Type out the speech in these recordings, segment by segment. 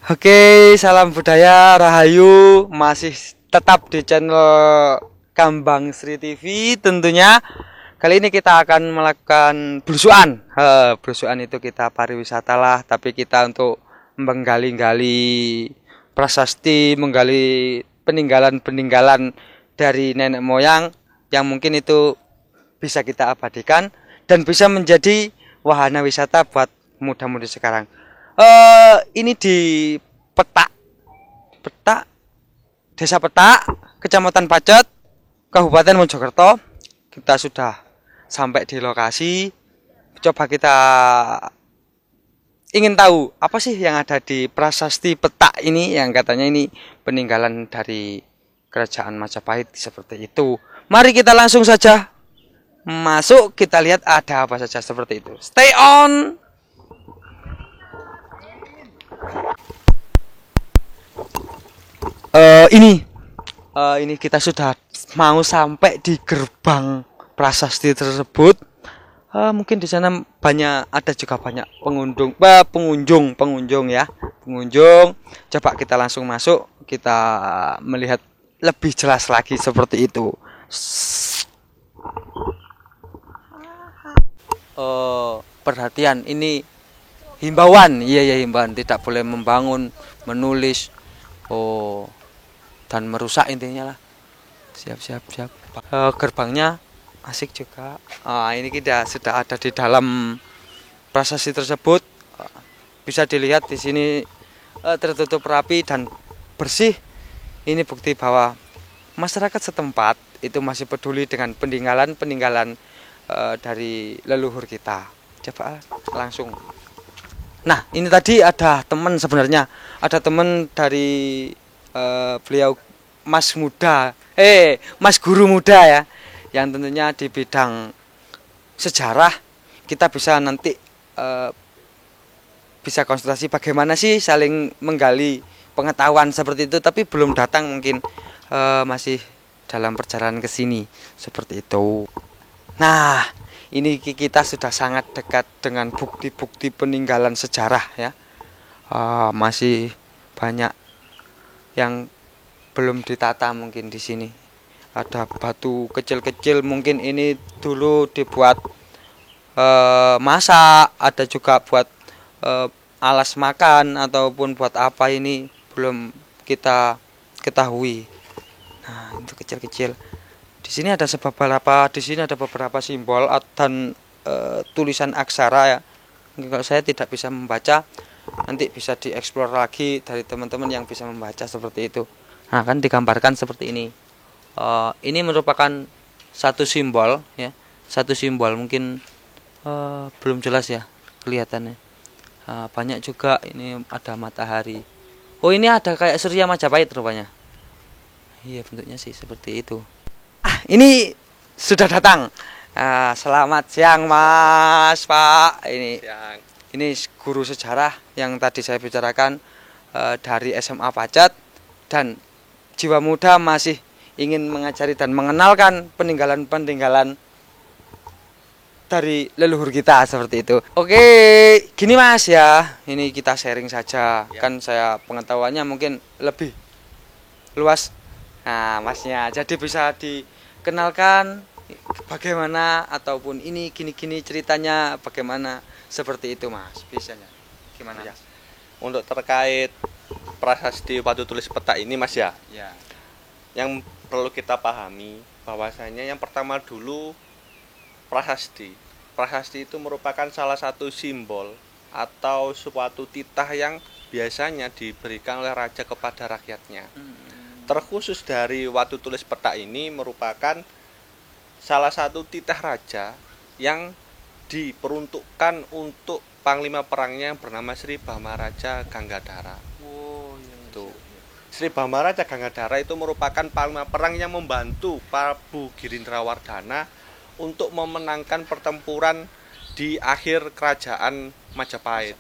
Oke, salam budaya Rahayu, masih tetap di channel Kambang Sri TV tentunya. Kali ini kita akan melakukan belusuan. Belusuan itu kita pariwisata lah, tapi kita untuk menggali-gali prasasti, menggali peninggalan-peninggalan dari nenek moyang yang mungkin itu bisa kita abadikan dan bisa menjadi wahana wisata buat muda-mudi sekarang. Ini di Petak, Petak, Desa Petak, Kecamatan Pacet, Kabupaten Mojokerto. Kita sudah sampai di lokasi. Coba kita ingin tahu apa sih yang ada di prasasti Petak ini, yang katanya ini peninggalan dari Kerajaan Majapahit seperti itu. Mari kita langsung saja masuk, kita lihat ada apa saja seperti itu. Stay on. Ini kita sudah mau sampai di gerbang prasasti tersebut. Mungkin di sana ada juga banyak pengunjung ya, pengunjung. Coba kita langsung masuk, kita melihat lebih jelas lagi seperti itu. Perhatian, ini himbauan, iya himbauan, tidak boleh membangun, menulis, dan merusak intinya lah. Siap. Gerbangnya asik juga. Ini kita sudah ada di dalam prasasti tersebut. Bisa dilihat di sini tertutup rapi dan bersih. Ini bukti bahwa masyarakat setempat itu masih peduli dengan peninggalan dari leluhur kita. Coba langsung. Nah, ini tadi ada teman, sebenarnya ada teman dari beliau Mas Guru Muda ya, yang tentunya di bidang sejarah. Kita bisa nanti bisa konsultasi bagaimana sih saling menggali pengetahuan seperti itu, tapi belum datang, mungkin masih dalam perjalanan ke sini seperti itu. Nah, ini kita sudah sangat dekat dengan bukti-bukti peninggalan sejarah ya. Masih banyak yang belum ditata mungkin di sini. Ada batu kecil-kecil, mungkin ini dulu dibuat masak, ada juga buat alas makan ataupun buat apa, ini belum kita ketahui. Nah, itu kecil-kecil. Di sini ada beberapa simbol dan tulisan aksara ya. Kalau saya tidak bisa membaca, nanti bisa dieksplor lagi dari teman-teman yang bisa membaca seperti itu. Nah, kan digambarkan seperti ini. Ini merupakan satu simbol ya, mungkin belum jelas ya kelihatannya. Banyak juga, ini ada matahari. Ini ada kayak Surya Majapahit rupanya. Iya, bentuknya sih seperti itu. Ini sudah datang. Selamat siang Mas, Pak. Ini guru sejarah yang tadi saya bicarakan, dari SMA Pacet, dan jiwa muda masih ingin mengajari dan mengenalkan peninggalan-peninggalan dari leluhur kita seperti itu. Oke, gini Mas ya, ini kita sharing saja ya. Kan saya pengetahuannya mungkin lebih luas. Nah, Masnya jadi bisa dikenalkan bagaimana, ataupun ini gini-gini ceritanya bagaimana, seperti itu Mas, biasanya gimana ya? Untuk terkait prasasti batu tulis Petak ini Mas ya, yang perlu kita pahami bahwasanya yang pertama dulu, prasasti itu merupakan salah satu simbol atau suatu titah yang biasanya diberikan oleh raja kepada rakyatnya. Terkhusus dari batu tulis Petak ini merupakan salah satu titah raja yang diperuntukkan untuk panglima perangnya yang bernama Sri Bhamaraja Ganggadhara. Sri Bhamaraja Ganggadhara itu merupakan panglima perang yang membantu Prabu Girindrawardhana untuk memenangkan pertempuran di akhir kerajaan Majapahit.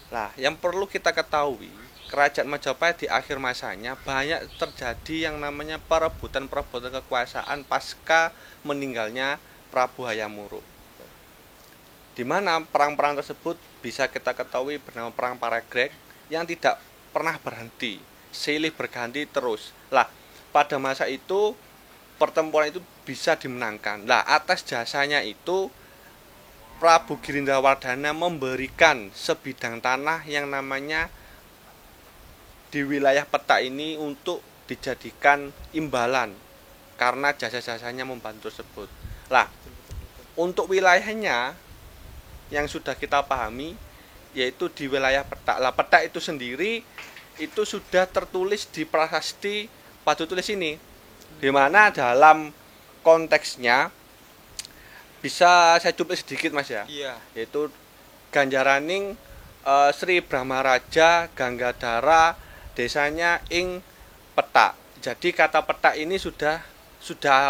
Nah, yang perlu kita ketahui, kerajaan Majapahit di akhir masanya banyak terjadi yang namanya perebutan kekuasaan pasca meninggalnya Prabu Hayam Wuruk. Di mana perang-perang tersebut bisa kita ketahui bernama Perang Paragreg yang tidak pernah berhenti, silih berganti terus. Lah, pada masa itu pertempuran itu bisa dimenangkan. Lah, atas jasanya itu Prabu Girindrawardhana memberikan sebidang tanah yang namanya di wilayah Petak ini untuk dijadikan imbalan karena jasa-jasanya membantu tersebut. Lah, untuk wilayahnya yang sudah kita pahami yaitu di wilayah Petak. Lah, Petak itu sendiri itu sudah tertulis di prasasti Batu Tulis ini, di mana dalam konteksnya bisa saya cuplik sedikit Mas ya. Iya. Yaitu Ganjaraning Sri Brahmaraja Ganggadara desanya ing Petak. Jadi kata Petak ini sudah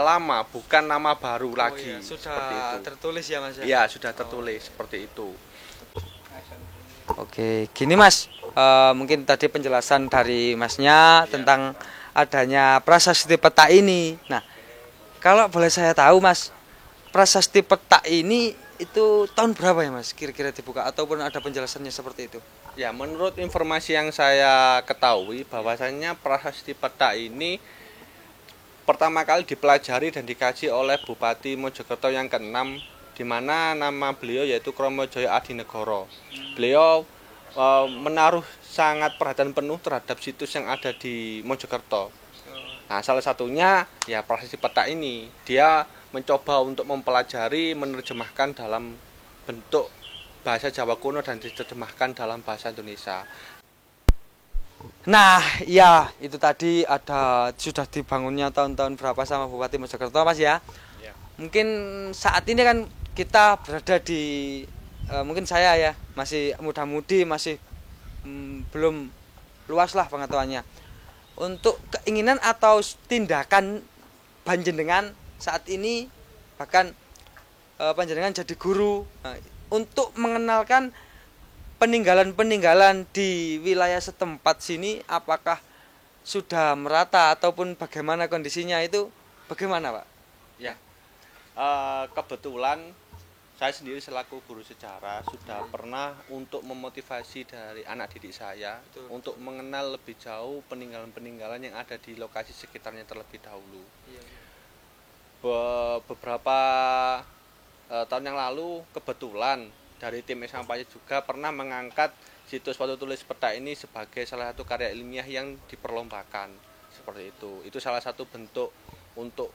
lama, bukan nama baru lagi. Iya, sudah seperti itu. tertulis ya Mas ya. Iya, sudah tertulis seperti itu. Oke, gini Mas, mungkin tadi penjelasan dari Masnya tentang adanya prasasti Petak ini. Nah, kalau boleh saya tahu Mas, prasasti Petak ini itu tahun berapa ya Mas kira-kira dibuka ataupun ada penjelasannya seperti itu? Ya, menurut informasi yang saya ketahui bahwasannya prasasti Petak ini pertama kali dipelajari dan dikaji oleh Bupati Mojokerto yang ke-6, di mana nama beliau yaitu Kromojaya Adinegoro. Beliau menaruh sangat perhatian penuh terhadap situs yang ada di Mojokerto. Nah, salah satunya ya prasasti Petak ini. Dia mencoba untuk mempelajari, menerjemahkan dalam bentuk bahasa Jawa kuno dan diterjemahkan dalam bahasa Indonesia. Nah, ya itu tadi ada sudah dibangunnya tahun-tahun berapa sama Bupati Mojokerto Mas ya. Ya. Mungkin saat ini kan kita berada di mungkin saya ya masih muda-mudi, masih belum luas lah pengetahuannya. Untuk keinginan atau tindakan panjenengan saat ini bahkan panjenengan jadi guru untuk mengenalkan peninggalan-peninggalan di wilayah setempat sini, apakah sudah merata ataupun bagaimana kondisinya itu bagaimana Pak? Ya, kebetulan saya sendiri selaku guru sejarah sudah pernah untuk memotivasi dari anak didik saya untuk mengenal lebih jauh peninggalan-peninggalan yang ada di lokasi sekitarnya terlebih dahulu. Beberapa tahun yang lalu kebetulan dari tim Sampaya juga pernah mengangkat situs Batu Tulis Petak ini sebagai salah satu karya ilmiah yang diperlombakan seperti itu. Itu salah satu bentuk untuk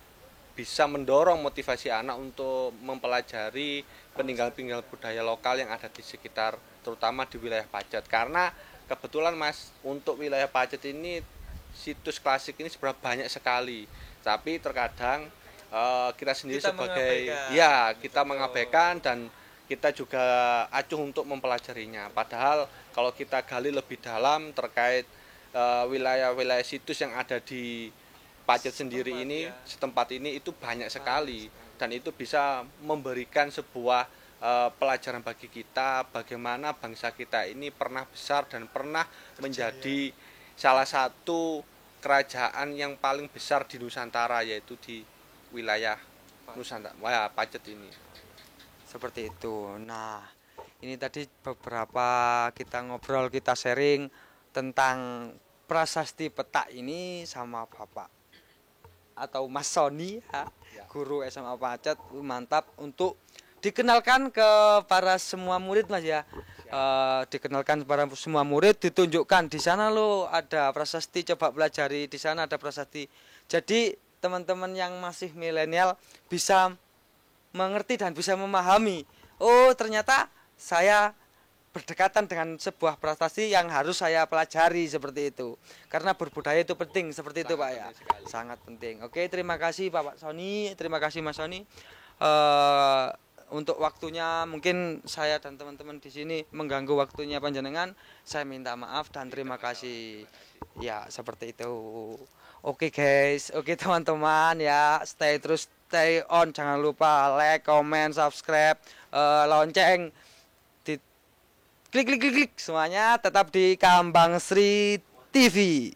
bisa mendorong motivasi anak untuk mempelajari peninggalan-peninggalan budaya lokal yang ada di sekitar, terutama di wilayah Pacet. Karena kebetulan Mas, untuk wilayah Pacet ini situs klasik ini sebenarnya banyak sekali, tapi terkadang kita sendiri kita mengabaikan dan kita juga acuh untuk mempelajarinya. Padahal kalau kita gali lebih dalam terkait wilayah-wilayah situs yang ada di Pacet sendiri ini, setempat ini itu banyak sekali, dan itu bisa memberikan sebuah pelajaran bagi kita bagaimana bangsa kita ini pernah besar dan pernah menjadi salah satu kerajaan yang paling besar di Nusantara, yaitu di wilayah Nusantara, Pacet ini. Seperti itu. Nah, ini tadi beberapa kita ngobrol, kita sharing tentang prasasti Petak ini sama Bapak atau Mas Sony ya, guru SMA Pacet. Mantap untuk dikenalkan ke para semua murid Mas ya. Dikenalkan para semua murid, ditunjukkan di sana lo ada prasasti, coba pelajari di sana ada prasasti. Jadi teman-teman yang masih milenial bisa mengerti dan bisa memahami, oh ternyata saya berdekatan dengan sebuah prestasi yang harus saya pelajari seperti itu. Karena berbudaya itu penting seperti sangat itu Pak ya. Sekali. Sangat penting. Oke, terima kasih Bapak Sony, terima kasih Mas Sony. Untuk waktunya mungkin saya dan teman-teman di sini mengganggu waktunya panjenengan. Saya minta maaf dan terima kasih. Ya, seperti itu. Oke guys, oke teman-teman ya, stay on, jangan lupa like, comment, subscribe, lonceng, klik semuanya tetap di Kambang Sri TV.